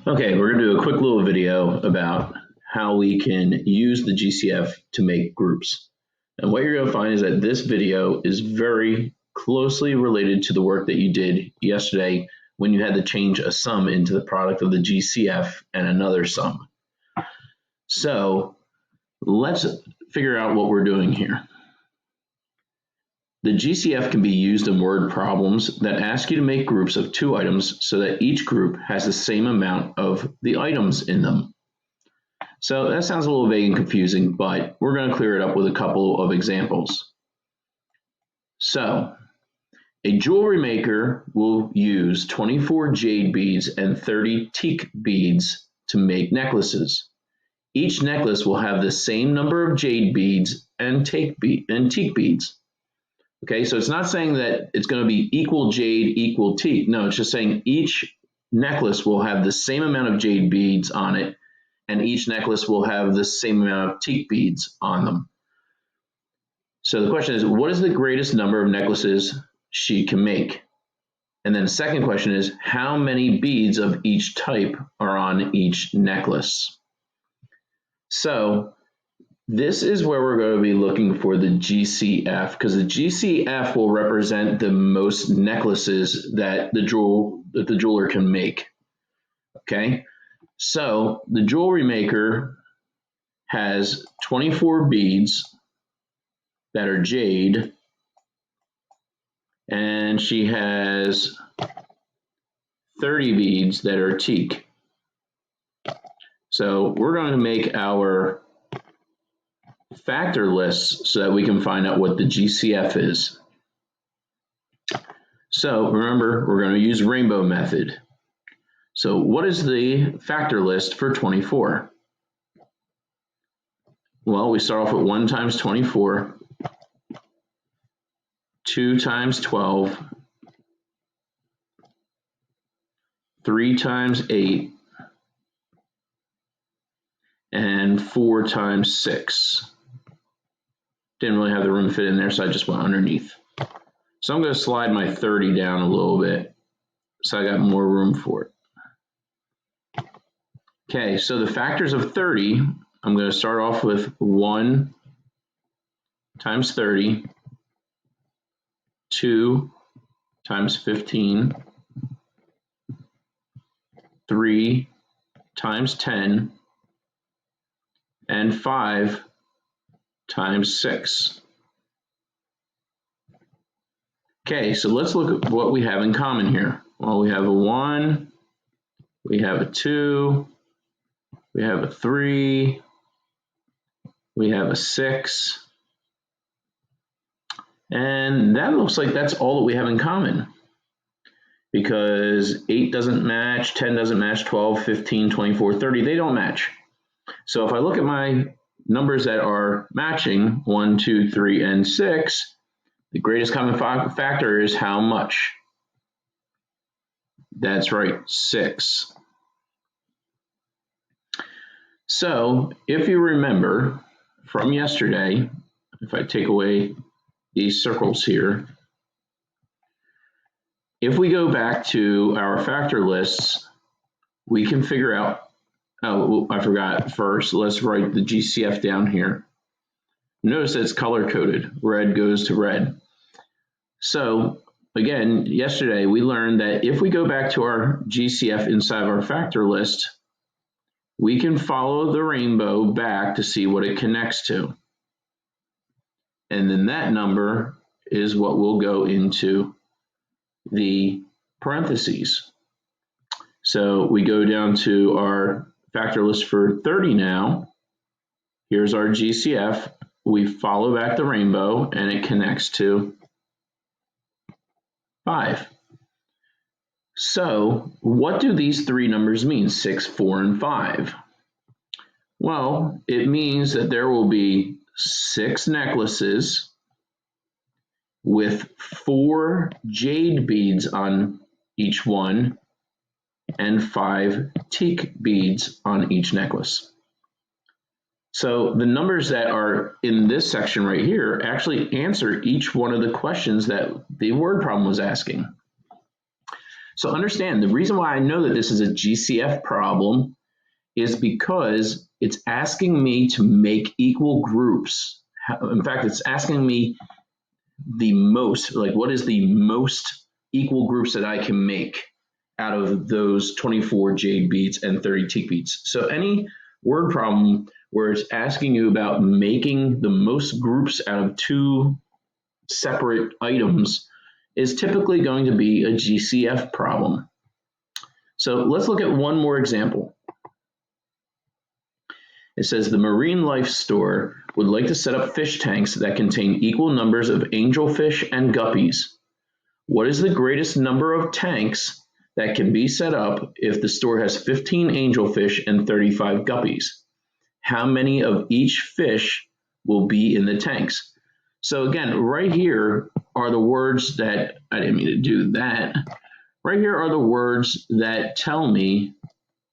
Okay, we're going to do a quick little video about how we can use the GCF to make groups. And what you're going to find is that this video is very closely related to the work that you did yesterday when you had to change a sum into the product of the GCF and another sum. So let's figure out what we're doing here. The GCF can be used in word problems that ask you to make groups of two items so that each group has the same amount of the items in them. So that sounds a little vague and confusing, but we're going to clear it up with a couple of examples. So a jewelry maker will use 24 jade beads and 30 teak beads to make necklaces. Each necklace will have the same number of jade beads and teak beads. Okay, so it's not saying that it's going to be equal jade, equal teak. No, it's just saying each necklace will have the same amount of jade beads on it, and each necklace will have the same amount of teak beads on them. So the question is, what is the greatest number of necklaces she can make? And then the second question is, how many beads of each type are on each necklace? So this is where we're going to be looking for the GCF, because the GCF will represent the most necklaces that the jeweler can make. Okay, so the jewelry maker has 24 beads that are jade, and she has 30 beads that are teak. So we're going to make our factor lists so that we can find out what the GCF is. So remember, we're going to use rainbow method. So what is the factor list for 24? Well, we start off with 1 times 24, 2 times 12, 3 times 8, and 4 times 6. Didn't really have the room to fit in there, so I just went underneath. So I'm going to slide my 30 down a little bit so I got more room for it. Okay, so the factors of 30, I'm going to start off with 1 times 30, 2 times 15, 3 times 10, and 5 times 6. Okay, so let's look at what we have in common here. Well, we have a 1, we have a 2, we have a 3, we have a 6, and that looks like that's all that we have in common, because 8 doesn't match, 10 doesn't match, 12, 15, 24, 30, they don't match. So if I look at my numbers that are matching, 1, 2, 3, and 6, the greatest common factor is how much? That's right, 6. So if you remember from yesterday, if I take away these circles here, if we go back to our factor lists, we can figure out, oh, I forgot first, let's write the GCF down here. Notice that it's color-coded. Red goes to red. So again, yesterday we learned that if we go back to our GCF inside of our factor list, we can follow the rainbow back to see what it connects to. And then that number is what will go into the parentheses. So we go down to our factor list for 30 now. Here's our GCF. We follow back the rainbow and it connects to 5. So what do these three numbers mean, 6, 4, and 5? Well, it means that there will be 6 necklaces with 4 jade beads on each one and 5 teak beads on each necklace. So the numbers that are in this section right here actually answer each one of the questions that the word problem was asking. So understand, the reason why I know that this is a GCF problem is because it's asking me to make equal groups. In fact, it's asking me the most, like what is the most equal groups that I can make out of those 24 jade beads and 30 teak beads. So any word problem where it's asking you about making the most groups out of two separate items is typically going to be a GCF problem. So let's look at one more example. It says the Marine Life Store would like to set up fish tanks that contain equal numbers of angelfish and guppies. What is the greatest number of tanks that can be set up if the store has 15 angelfish and 35 guppies? How many of each fish will be in the tanks? So again, right here are the words that, I didn't mean to do that. Right here are the words that tell me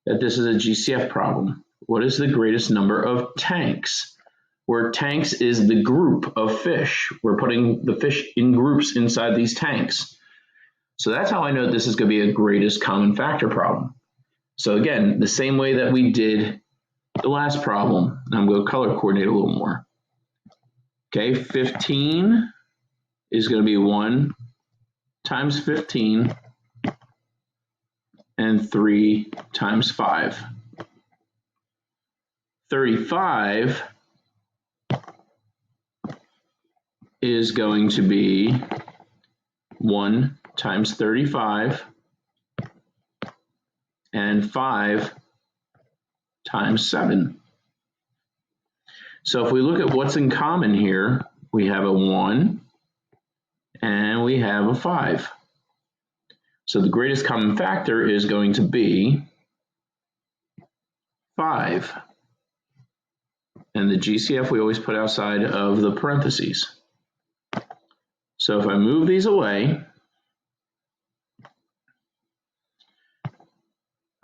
that this is a GCF problem. What is the greatest number of tanks? Where tanks is the group of fish. We're putting the fish in groups inside these tanks. So that's how I know this is going to be a greatest common factor problem. So again, the same way that we did the last problem, I'm going to color coordinate a little more. Okay, 15 is going to be 1 times 15 and 3 times 5. 35 is going to be 1 times 35 and 5 times 7. So if we look at what's in common here, we have a 1 and we have a 5. So the greatest common factor is going to be 5. And the GCF we always put outside of the parentheses. So if I move these away,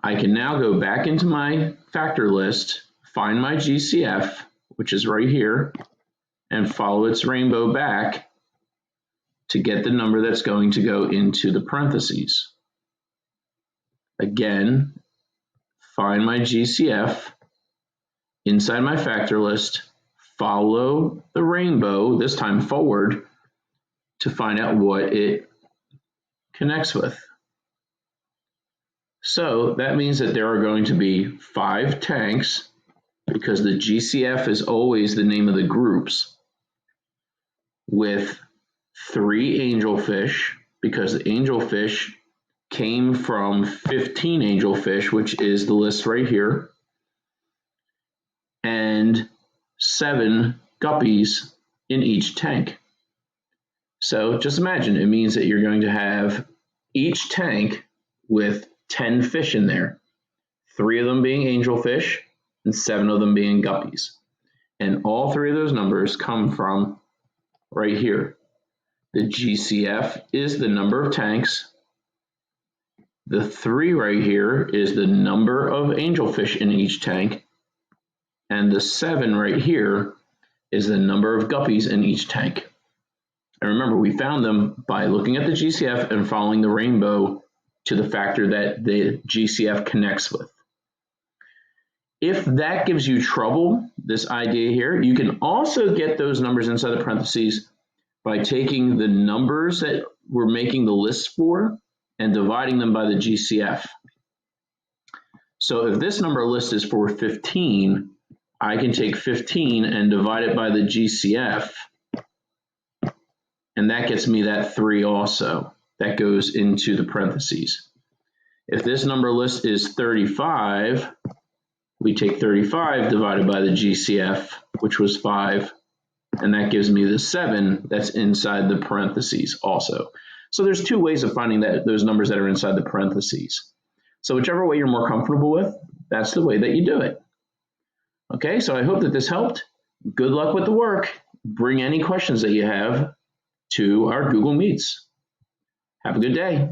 I can now go back into my factor list, find my GCF, which is right here, and follow its rainbow back to get the number that's going to go into the parentheses. Again, find my GCF inside my factor list, follow the rainbow, this time forward, to find out what it connects with. So that means that there are going to be 5 tanks, because the GCF is always the name of the groups, with 3 angelfish, because the angelfish came from 15 angelfish, which is the list right here, and 7 guppies in each tank. So just imagine, it means that you're going to have each tank with 10 fish in there, 3 of them being angelfish and 7 of them being guppies. And all 3 of those numbers come from right here. The GCF is the number of tanks. The 3 right here is the number of angelfish in each tank. And the 7 right here is the number of guppies in each tank. And remember, we found them by looking at the GCF and following the rainbow to the factor that the GCF connects with. If that gives you trouble, this idea here, you can also get those numbers inside the parentheses by taking the numbers that we're making the list for and dividing them by the GCF. So if this number list is for 15, I can take 15 and divide it by the GCF, and that gets me that 3 also. That goes into the parentheses. If this number list is 35, we take 35 divided by the GCF, which was 5, and that gives me the 7 that's inside the parentheses also. So there's 2 ways of finding those numbers that are inside the parentheses. So whichever way you're more comfortable with, that's the way that you do it. Okay, so I hope that this helped. Good luck with the work. Bring any questions that you have to our Google Meets. Have a good day.